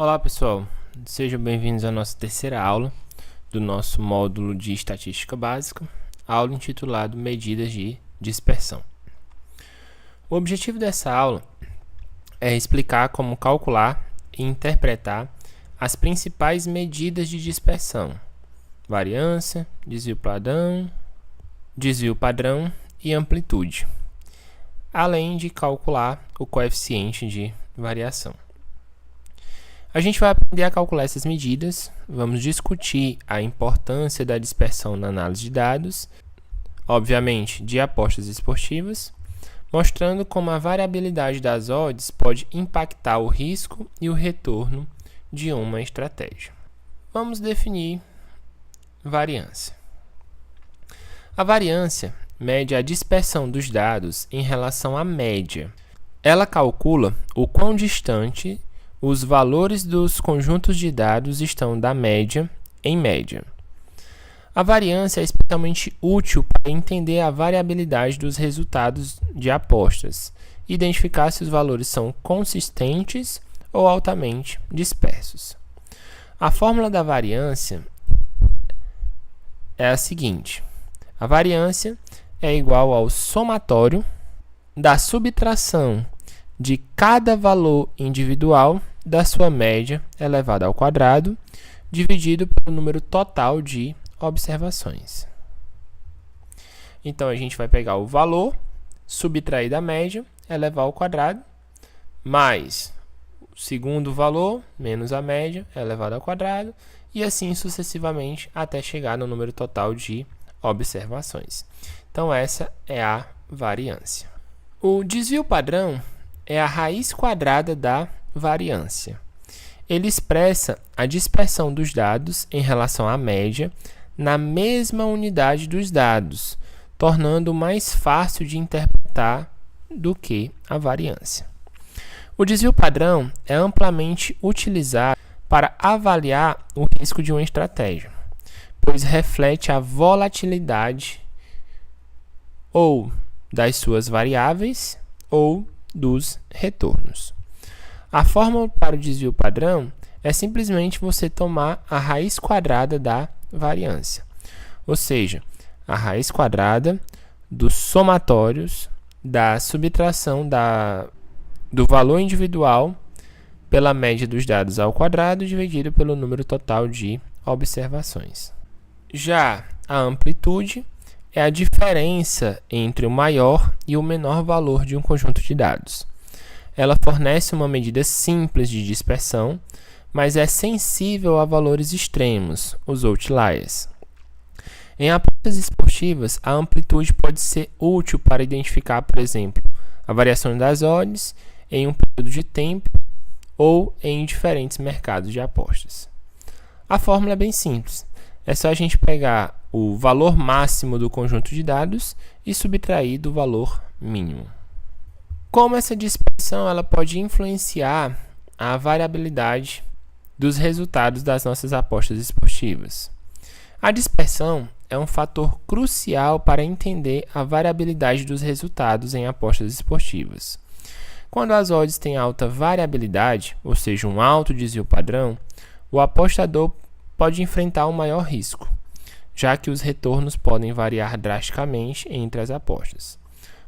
Olá pessoal, sejam bem-vindos à nossa terceira aula do nosso módulo de Estatística Básica, aula intitulada Medidas de Dispersão. O objetivo dessa aula é explicar como calcular e interpretar as principais medidas de dispersão: variância, desvio padrão e amplitude, além de calcular o coeficiente de variação. A gente vai aprender a calcular essas medidas, vamos discutir a importância da dispersão na análise de dados, obviamente de apostas esportivas, mostrando como a variabilidade das odds pode impactar o risco e o retorno de uma estratégia. Vamos definir variância. A variância mede a dispersão dos dados em relação à média. Ela calcula o quão distante os valores dos conjuntos de dados estão da média em média. A variância é especialmente útil para entender a variabilidade dos resultados de apostas e identificar se os valores são consistentes ou altamente dispersos. A fórmula da variância é a seguinte: a variância é igual ao somatório da subtração de cada valor individual da sua média elevado ao quadrado, dividido pelo número total de observações. Então, a gente vai pegar o valor, subtrair da média, elevar ao quadrado, mais o segundo valor, menos a média, elevado ao quadrado, e assim sucessivamente, até chegar no número total de observações. Então, essa é a variância. O desvio padrão é a raiz quadrada da variância. Ele expressa a dispersão dos dados em relação à média na mesma unidade dos dados, tornando mais fácil de interpretar do que a variância. O desvio padrão é amplamente utilizado para avaliar o risco de uma estratégia, pois reflete a volatilidade ou das suas variáveis ou dos retornos. A fórmula para o desvio padrão é simplesmente você tomar a raiz quadrada da variância, ou seja, a raiz quadrada dos somatórios da subtração do valor individual pela média dos dados ao quadrado dividido pelo número total de observações. Já a amplitude é a diferença entre o maior e o menor valor de um conjunto de dados. Ela fornece uma medida simples de dispersão, mas é sensível a valores extremos, os outliers. Em apostas esportivas, a amplitude pode ser útil para identificar, por exemplo, a variação das odds em um período de tempo ou em diferentes mercados de apostas. A fórmula é bem simples. É só a gente pegar o valor máximo do conjunto de dados e subtrair do valor mínimo. Como essa dispersão ela pode influenciar a variabilidade dos resultados das nossas apostas esportivas? A dispersão é um fator crucial para entender a variabilidade dos resultados em apostas esportivas. Quando as odds têm alta variabilidade, ou seja, um alto desvio padrão, o apostador pode enfrentar um maior risco, já que os retornos podem variar drasticamente entre as apostas.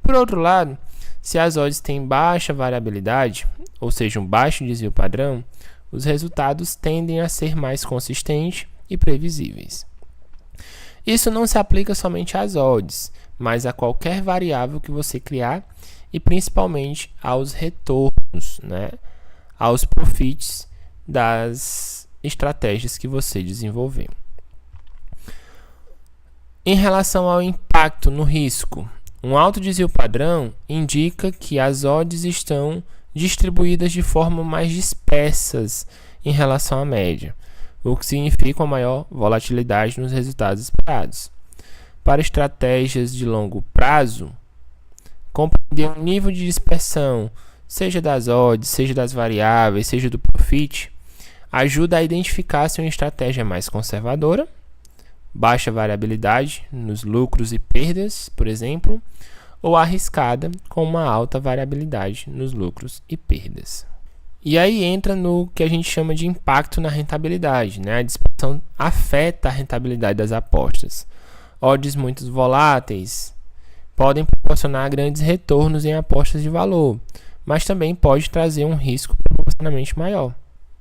Por outro lado, se as odds têm baixa variabilidade, ou seja, um baixo desvio padrão, os resultados tendem a ser mais consistentes e previsíveis. Isso não se aplica somente às odds, mas a qualquer variável que você criar e principalmente aos retornos, aos profits das estratégias que você desenvolveu. Em relação ao impacto no risco, um alto desvio padrão indica que as odds estão distribuídas de forma mais dispersas em relação à média, o que significa uma maior volatilidade nos resultados esperados. Para estratégias de longo prazo, compreender o nível de dispersão, seja das odds, seja das variáveis, seja do profit, ajuda a identificar se uma estratégia é mais conservadora, baixa variabilidade nos lucros e perdas, por exemplo, ou arriscada com uma alta variabilidade nos lucros e perdas. E aí entra no que a gente chama de impacto na rentabilidade, né? A dispersão afeta a rentabilidade das apostas. Odds muito voláteis podem proporcionar grandes retornos em apostas de valor, mas também pode trazer um risco proporcionalmente maior.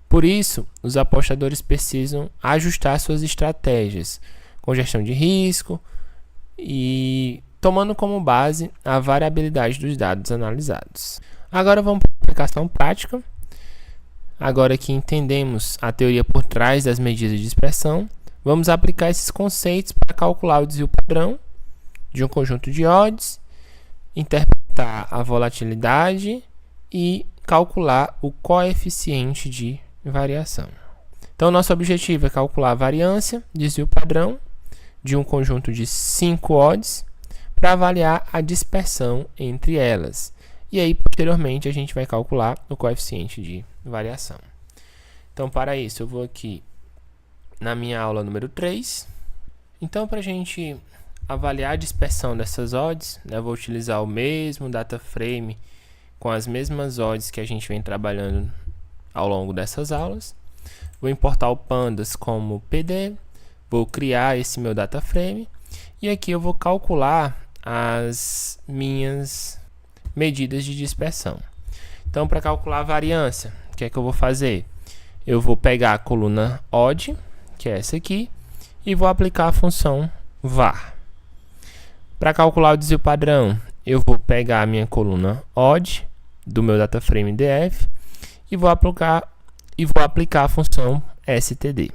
Por isso, os apostadores precisam ajustar suas estratégias com gestão de risco e tomando como base a variabilidade dos dados analisados. Agora vamos para a aplicação prática. Agora que entendemos a teoria por trás das medidas de dispersão, vamos aplicar esses conceitos para calcular o desvio padrão de um conjunto de odds, interpretar a volatilidade e calcular o coeficiente de variação. Então, nosso objetivo é calcular a variância, desvio padrão de um conjunto de 5 odds para avaliar a dispersão entre elas. E aí, posteriormente, a gente vai calcular o coeficiente de variação. Então, para isso, eu vou aqui na minha aula número 3. Então, para a gente avaliar a dispersão dessas odds, né, eu vou utilizar o mesmo data frame com as mesmas odds que a gente vem trabalhando ao longo dessas aulas. Vou importar o Pandas como PD, vou criar esse meu data frame e aqui eu vou calcular as minhas medidas de dispersão. Então, para calcular a variância, o que é que eu vou fazer? Eu vou pegar a coluna odd, que é essa aqui, e vou aplicar a função var. Para calcular o desvio padrão, eu vou pegar a minha coluna odd do meu data frame df e vou aplicar a função std.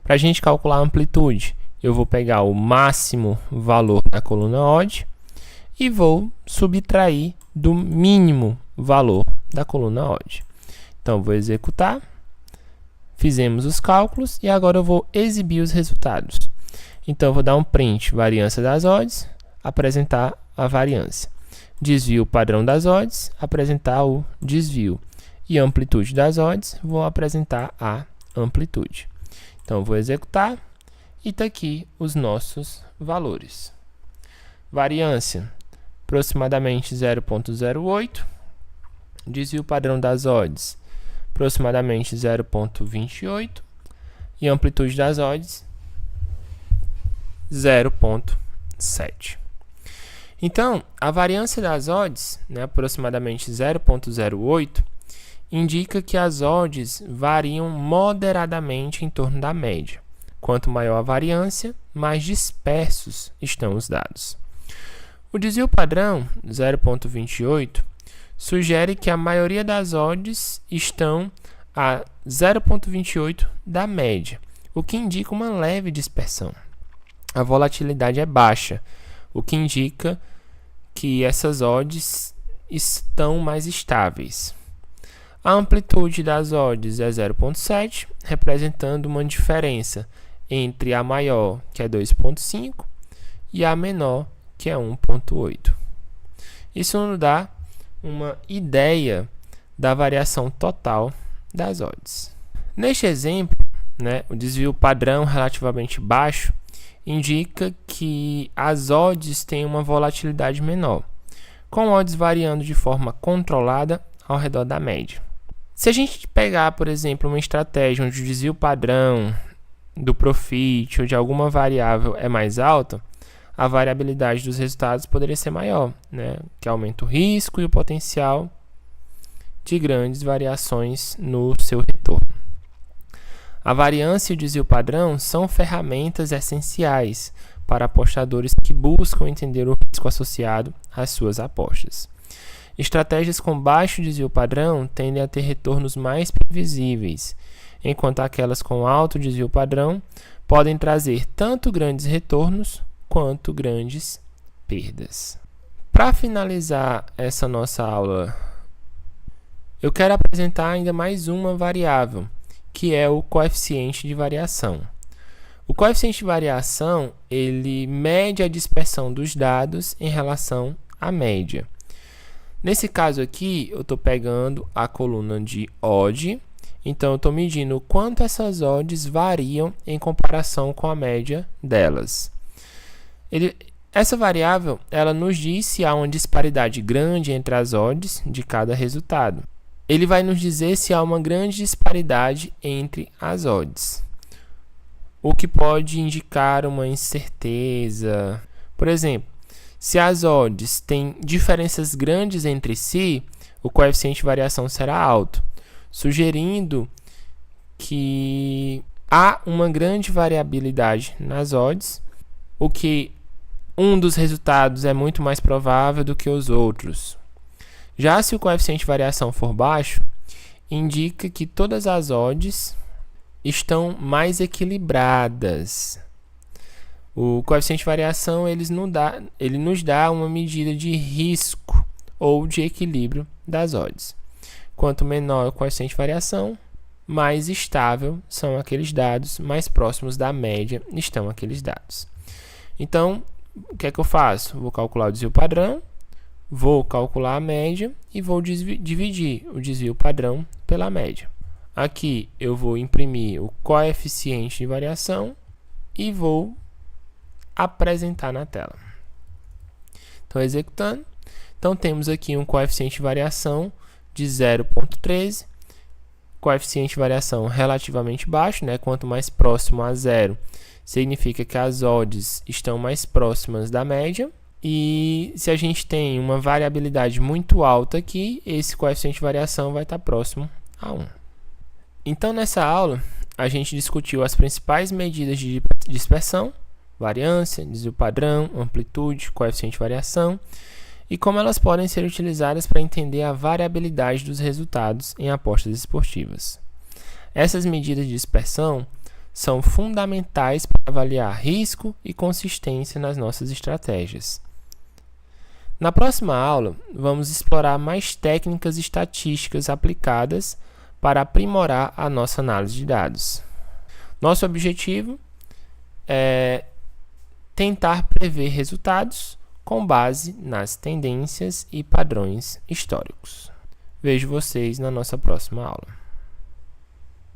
Para a gente calcular a amplitude, eu vou pegar o máximo valor da coluna odd e vou subtrair do mínimo valor da coluna odd. Então, vou executar. Fizemos os cálculos e agora eu vou exibir os resultados. Então, eu vou dar um print variância das odds, apresentar a variância. Desvio padrão das odds, apresentar o desvio. E amplitude das odds, vou apresentar a amplitude. Então, eu vou executar e está aqui os nossos valores. Variância, aproximadamente 0,08. Desvio padrão das odds, aproximadamente 0,28. E amplitude das odds, 0,7. Então, a variância das odds, né, aproximadamente 0,08, indica que as odds variam moderadamente em torno da média. Quanto maior a variância, mais dispersos estão os dados. O desvio padrão, 0,28, sugere que a maioria das odds estão a 0,28 da média, o que indica uma leve dispersão. A volatilidade é baixa, o que indica que essas odds estão mais estáveis. A amplitude das odds é 0,7, representando uma diferença entre a maior, que é 2,5, e a menor, que é 1,8. Isso nos dá uma ideia da variação total das odds. Neste exemplo, né, o desvio padrão relativamente baixo indica que as odds têm uma volatilidade menor, com odds variando de forma controlada ao redor da média. Se a gente pegar, por exemplo, uma estratégia onde o desvio padrão do profit ou de alguma variável é mais alta, a variabilidade dos resultados poderia ser maior, né? Que aumenta o risco e o potencial de grandes variações no seu retorno. A variância e o desvio padrão são ferramentas essenciais para apostadores que buscam entender o risco associado às suas apostas. Estratégias com baixo desvio padrão tendem a ter retornos mais previsíveis, enquanto aquelas com alto desvio padrão podem trazer tanto grandes retornos quanto grandes perdas. Para finalizar essa nossa aula, eu quero apresentar ainda mais uma variável, que é o coeficiente de variação. O coeficiente de variação, ele mede a dispersão dos dados em relação à média. Nesse caso aqui, eu estou pegando a coluna de odd, então eu estou medindo o quanto essas odds variam em comparação com a média delas. Essa variável, ela nos diz se há uma disparidade grande entre as odds de cada resultado. ele vai nos dizer se há uma grande disparidade entre as odds, o que pode indicar uma incerteza. Por exemplo, se as odds têm diferenças grandes entre si, o coeficiente de variação será alto, sugerindo que há uma grande variabilidade nas odds, o que um dos resultados é muito mais provável do que os outros. Já se o coeficiente de variação for baixo, indica que todas as odds estão mais equilibradas. O coeficiente de variação ele nos dá uma medida de risco ou de equilíbrio das odds. Quanto menor o coeficiente de variação, mais estável são aqueles dados, mais próximos da média estão aqueles dados. Então, o que é que eu faço? Vou calcular o desvio padrão, vou calcular a média e vou dividir o desvio padrão pela média. Aqui eu vou imprimir o coeficiente de variação e vou apresentar na tela. Então, executando. Então, temos aqui um coeficiente de variação de 0,13. Coeficiente de variação relativamente baixo, né? Quanto mais próximo a zero, significa que as odds estão mais próximas da média. E se a gente tem uma variabilidade muito alta aqui, esse coeficiente de variação vai estar próximo a 1. Então, nessa aula, a gente discutiu as principais medidas de dispersão, variância, desvio padrão, amplitude, coeficiente de variação, e como elas podem ser utilizadas para entender a variabilidade dos resultados em apostas esportivas. Essas medidas de dispersão são fundamentais para avaliar risco e consistência nas nossas estratégias. Na próxima aula, vamos explorar mais técnicas estatísticas aplicadas para aprimorar a nossa análise de dados. Nosso objetivo é tentar prever resultados com base nas tendências e padrões históricos. Vejo vocês na nossa próxima aula.